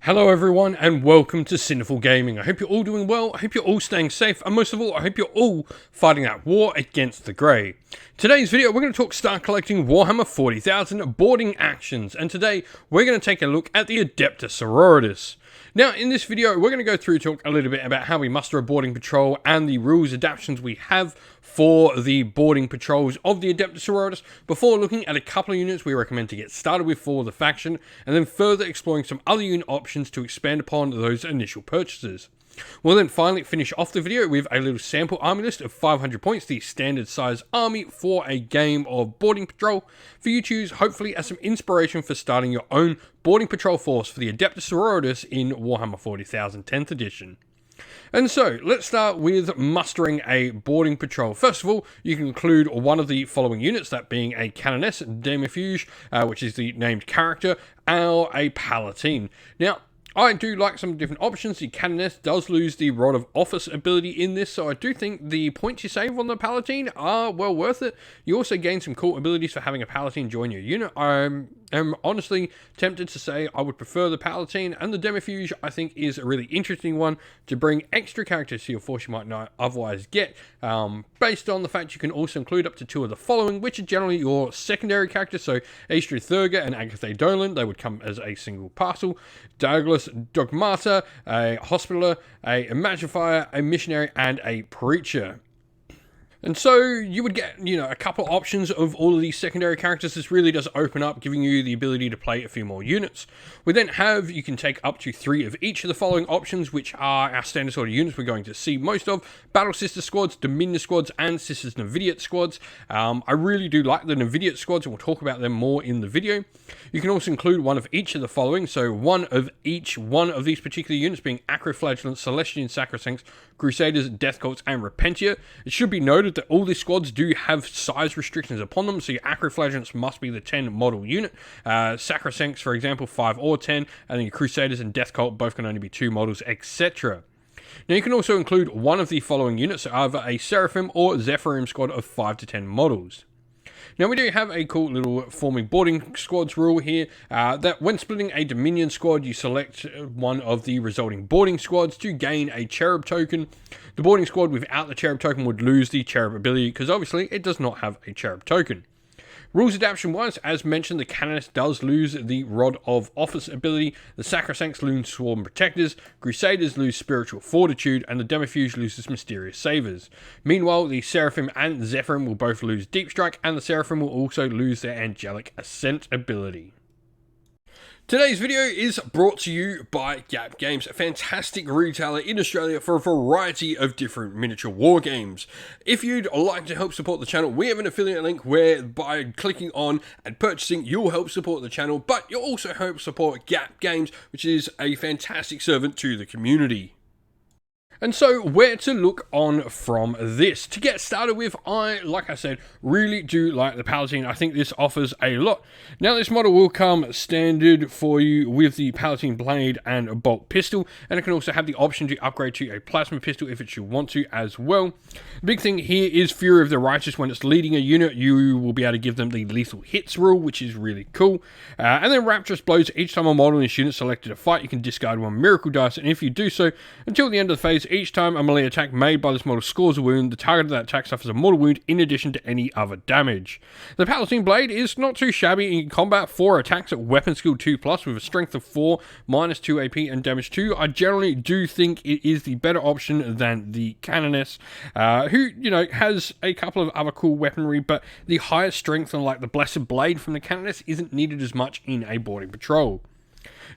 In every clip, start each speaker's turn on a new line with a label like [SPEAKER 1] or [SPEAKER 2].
[SPEAKER 1] Hello everyone and welcome to Sinful Gaming. I hope you're all doing well, I hope you're all staying safe, and most of all, I hope you're all fighting that war against the grey. Today's video, we're going to talk start collecting Warhammer 40,000 boarding actions, and today we're going to take a look at the Adepta Sororitas. Now, in this video, we're going to go through talk a little bit about how we muster a boarding patrol and the rules adaptations we have for the boarding patrols of the Adepta Sororitas before looking at a couple of units we recommend to get started with for the faction, and then further exploring some other unit options to expand upon those initial purchases. We'll then finally finish off the video with a little sample army list of 500 points, the standard size army for a game of boarding patrol, for you to use hopefully as some inspiration for starting your own boarding patrol force for the Adepta Sororitas in Warhammer 40,000 10th edition. And so, let's start with mustering a boarding patrol. First of all, you can include one of the following units, that being a Canoness, Demifuge, which is the named character, or a Palatine. Now, I do like some different options. The Canoness does lose the Rod of Office ability in this, so I do think the points you save on the Palatine are well worth it. You also gain some cool abilities for having a Palatine join your unit. I'm honestly tempted to say I would prefer the Palatine, and the Demifuge I think is a really interesting one to bring extra characters to your force you might not otherwise get, based on the fact you can also include up to two of the following, which are generally your secondary characters. So Aestri Thurga and Agatha Dolan, they would come as a single parcel. Douglas Dogmata, a Hospitaller, a Magifier, a Missionary, and a Preacher. And so you would get, a couple options of all of these secondary characters. This really does open up, giving you the ability to play a few more units. We then have, you can take up to 3 of each of the following options, which are our standard sort of units we're going to see most of: Battle Sister squads, Dominion squads, and Sisters Novidiate squads. I really do like the Novidiate squads, and we'll talk about them more in the video. You can also include one of each of the following, so one of each one of these particular units, being Acroflagellants, Celestian Sacrosancts, Crusaders, Death Cults, and Repentia. It should be noted that all these squads do have size restrictions upon them, so your Acroflagellants must be the 10 model unit. Sacrosancts, for example, 5 or 10, and then your Crusaders and Death Cult both can only be 2 models, etc. Now you can also include one of the following units, so either a Seraphim or Zephyrim squad of 5 to 10 models. Now we do have a cool little forming boarding squads rule here, that when splitting a Dominion squad, you select one of the resulting boarding squads to gain a Cherub token. The boarding squad without the Cherub token would lose the Cherub ability, because obviously it does not have a Cherub token. Rules adaptation wise, as mentioned, the Canoness does lose the Rod of Office ability, the Sacrosancts lose Swarm Protectors, Crusaders lose Spiritual Fortitude, and the Demifuge loses Mysterious Savers. Meanwhile, the Seraphim and Zephyrim will both lose Deep Strike, and the Seraphim will also lose their Angelic Ascent ability. Today's video is brought to you by Gap Games, a fantastic retailer in Australia for a variety of different miniature war games. If you'd like to help support the channel, we have an affiliate link where by clicking on and purchasing, you'll help support the channel, but you'll also help support Gap Games, which is a fantastic servant to the community. And so, where to look on from this? To get started with, like I said, really do like the Palatine. I think this offers a lot. Now, this model will come standard for you with the Palatine blade and a bolt pistol, and it can also have the option to upgrade to a plasma pistol if it should want to as well. The big thing here is Fury of the Righteous. When it's leading a unit, you will be able to give them the lethal hits rule, which is really cool. And then Rapturous Blows. Each time a model in this unit selected to fight, you can discard 1 miracle dice, and if you do so, until the end of the phase, each time a melee attack made by this model scores a wound, the target of that attack suffers a mortal wound in addition to any other damage. The Palatine Blade is not too shabby. In combat, 4 attacks at weapon skill 2+, with a strength of 4, -2 AP and damage 2. I generally do think it is the better option than the Canoness, who, has a couple of other cool weaponry, but the higher strength on like the Blessed Blade from the Canoness isn't needed as much in a boarding patrol.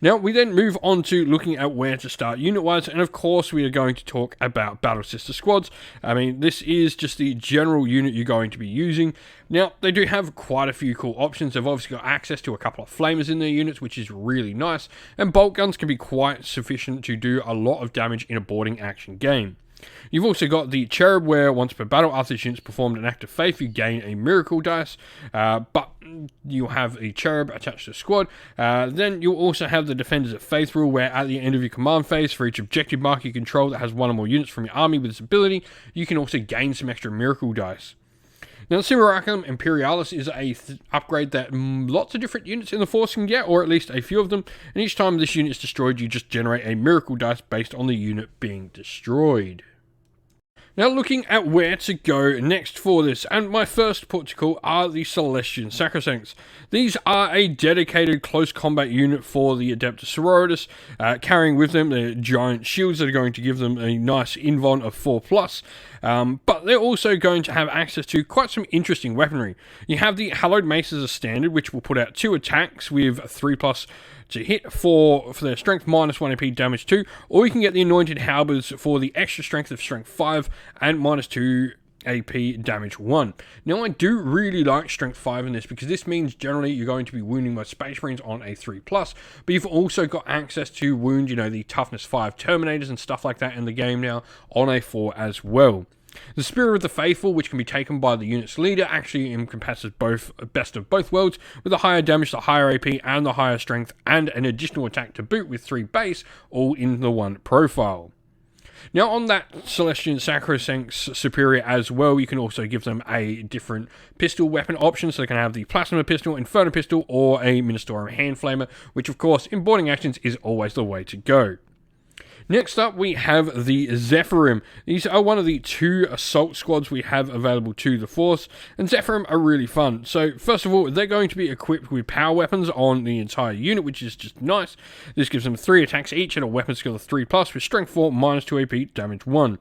[SPEAKER 1] Now, we then move on to looking at where to start unit-wise, and of course we are going to talk about Battle Sister squads. I mean, this is just the general unit you're going to be using. Now, they do have quite a few cool options. They've obviously got access to a couple of flamers in their units, which is really nice, and bolt guns can be quite sufficient to do a lot of damage in a boarding action game. You've also got the Cherub, where once per battle, after this unit's performed an act of faith, you gain a miracle dice, but you'll have a Cherub attached to the squad. Then you'll also have the Defenders of Faith rule, where at the end of your command phase, for each objective mark you control that has 1 or more units from your army with this ability, you can also gain some extra miracle dice. Now, Simulacrum Imperialis is a upgrade that lots of different units in the force can get, or at least a few of them, and each time this unit is destroyed, you just generate a miracle dice based on the unit being destroyed. Now, looking at where to go next for this, and my first port to call are the Celestian Sacrosancts. These are a dedicated close combat unit for the Adepta Sororitas, carrying with them the giant shields that are going to give them a nice invuln of 4+, but they're also going to have access to quite some interesting weaponry. You have the Hallowed Mace as a standard, which will put out 2 attacks with 3+ to hit for their strength -1 AP damage 2, or you can get the Anointed Halberds for the extra strength of strength 5 and -2 AP damage 1. Now, I do really like strength 5 in this because this means generally you're going to be wounding most Space Marines on a 3+, but you've also got access to wound, the toughness 5 Terminators and stuff like that in the game now on a 4 as well. The Spirit of the Faithful, which can be taken by the unit's leader, actually encompasses both best of both worlds, with the higher damage, the higher AP, and the higher strength, and an additional attack to boot with 3 base, all in the one profile. Now, on that Celestian Sacrosancts Superior as well, you can also give them a different pistol weapon option, so they can have the Plasma Pistol, Inferno Pistol, or a Ministorum Hand Flamer, which of course, in boarding actions, is always the way to go. Next up, we have the Zephyrim. These are one of the 2 assault squads we have available to the Force, and Zephyrim are really fun. So, first of all, they're going to be equipped with power weapons on the entire unit, which is just nice. This gives them 3 attacks each and a weapon skill of 3+, with strength 4, -2 AP, damage 1.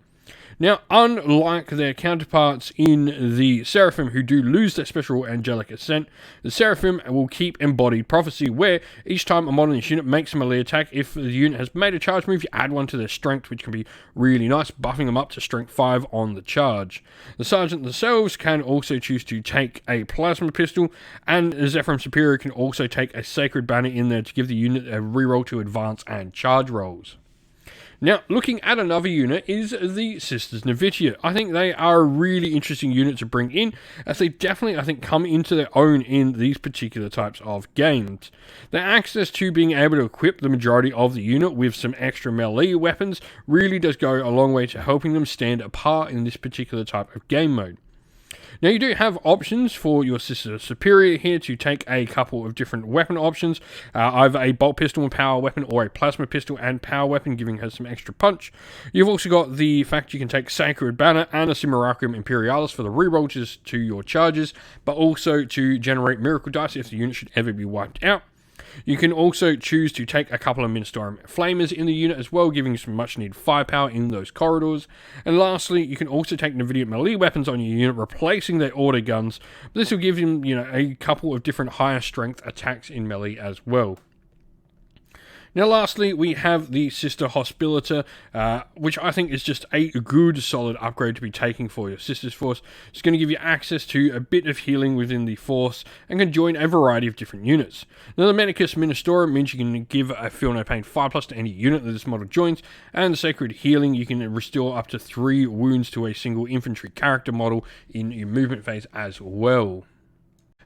[SPEAKER 1] Now, unlike their counterparts in the Seraphim, who do lose their special Angelic Ascent, the Seraphim will keep Embodied Prophecy, where each time a modernist unit makes a melee attack, if the unit has made a charge move, you add 1 to their strength, which can be really nice, buffing them up to strength 5 on the charge. The Sergeant themselves can also choose to take a Plasma Pistol, and the Zephyrim Superior can also take a Sacred Banner in there to give the unit a reroll to advance and charge rolls. Now, looking at another unit is the Sisters Novitia. I think they are a really interesting unit to bring in, as they definitely, I think, come into their own in these particular types of games. Their access to being able to equip the majority of the unit with some extra melee weapons really does go a long way to helping them stand apart in this particular type of game mode. Now, you do have options for your Sister Superior here to take a couple of different weapon options, either a bolt pistol and power weapon or a plasma pistol and power weapon, giving her some extra punch. You've also got the fact you can take Sacred Banner and a Simulacrum Imperialis for the rerolls to your charges, but also to generate miracle dice if the unit should ever be wiped out. You can also choose to take a couple of Ministorum Flamers in the unit as well, giving you some much needed firepower in those corridors. And lastly, you can also take Novitia melee weapons on your unit, replacing their auto guns. This will give them, a couple of different higher strength attacks in melee as well. Now, lastly, we have the Sister Hospitator, which I think is just a good, solid upgrade to be taking for your Sisters Force. It's going to give you access to a bit of healing within the Force and can join a variety of different units. Now, the Medicus Ministorum means you can give a Feel No Pain 5+ to any unit that this model joins, and the Sacred Healing, you can restore up to 3 wounds to a single infantry character model in your movement phase as well.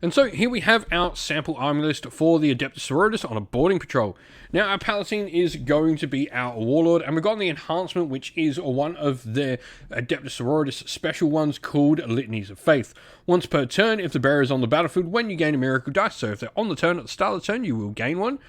[SPEAKER 1] And so here we have our sample army list for the Adepta Sororitas on a boarding patrol. Now, our Palatine is going to be our Warlord, and we've got the enhancement, which is one of their Adepta Sororitas special ones called Litanies of Faith. Once per turn, if the bearer is on the battlefield, when you gain a miracle dice, so if they're on the turn at the start of the turn, you will gain one.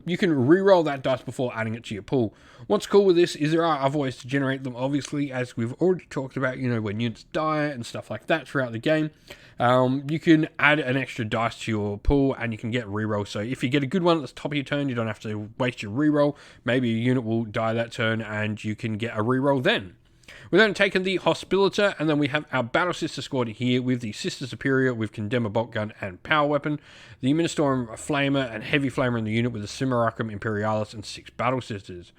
[SPEAKER 1] You can re-roll that dice before adding it to your pool. What's cool with this is there are other ways to generate them, obviously, as we've already talked about, when units die and stuff like that throughout the game. You can add an extra dice to your pool and you can get reroll. So if you get a good one at the top of your turn, you don't have to waste your reroll. Maybe a unit will die that turn and you can get a reroll then. We've then taken the Hospitator, and then we have our Battle Sister squad here with the Sister Superior with Condemner Bolt Gun and Power Weapon, the Ministorum Flamer and Heavy Flamer in the unit with the Simulacrum Imperialis and 6 Battle Sisters.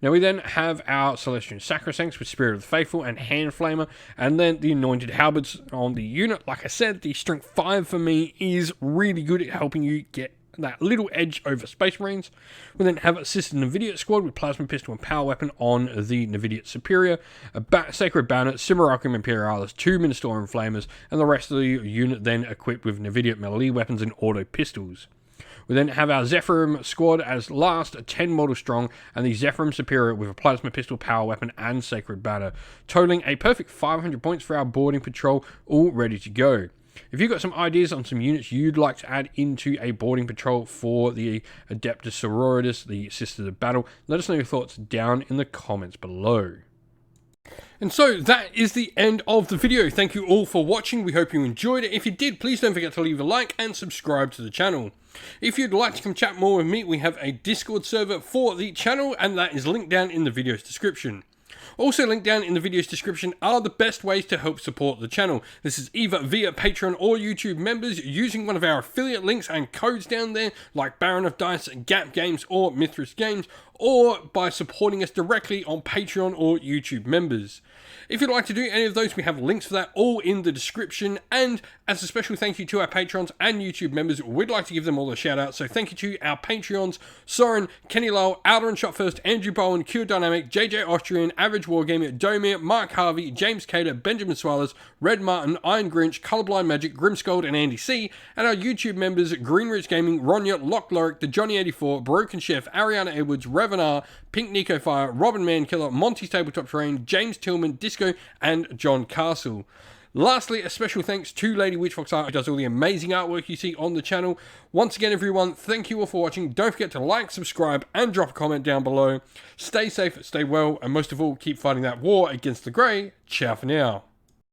[SPEAKER 1] Now we then have our Celestian Sacrosancts with Spirit of the Faithful and Hand Flamer, and then the Anointed Halberds on the unit. Like I said, the Strength 5 for me is really good at helping you get that little edge over Space Marines. We then have a Sister Novitia squad with Plasma Pistol and Power Weapon on the Novitia Superior, a Sacred Banner, Simulacrum Imperialis, 2 Ministorum Flamers, and the rest of the unit then equipped with Novitia melee weapons and auto pistols. We then have our Zephyrim squad as last, 10 model strong, and the Zephyrim Superior with a plasma pistol, power weapon, and sacred banner, totaling a perfect 500 points for our boarding patrol, all ready to go. If you've got some ideas on some units you'd like to add into a boarding patrol for the Adepta Sororitas, the Sisters of Battle, let us know your thoughts down in the comments below. And so that is the end of the video. Thank you all for watching. We hope you enjoyed it. If you did, please don't forget to leave a like and subscribe to the channel. If you'd like to come chat more with me, we have a Discord server for the channel, and that is linked down in the video's description. Also linked down in the video's description are the best ways to help support the channel. This is either via Patreon or YouTube members using one of our affiliate links and codes down there, like Baron of Dice, Gap Games, or Mithras Games, or by supporting us directly on Patreon or YouTube members. If you'd like to do any of those, we have links for that all in the description. And as a special thank you to our Patrons and YouTube members, we'd like to give them all a shout out. So thank you to our Patreons: Soren, Kenny Lowell, Outer and Shot First, Andrew Bowen, Q Dynamic, JJ Austrian, Average Wargamer, Domir, Mark Harvey, James Cater, Benjamin Swallows, Red Martin, Iron Grinch, Colorblind Magic, Grimscold, and Andy C. And our YouTube members: Greenridge Gaming, Ronya, Lock Lorick, The Johnny84, Broken Chef, Ariana Edwards, Revenar, Pink Nico Fire, Robin Mankiller, Monty's Tabletop Terrain, James Tillman, Disco, and John Castle. Lastly, a special thanks to Lady Witchfox Art, who does all the amazing artwork you see on the channel. Once again, everyone, thank you all for watching. Don't forget to like, subscribe, and drop a comment down below. Stay safe, stay well, and most of all, keep fighting that war against the Grey. Ciao for now.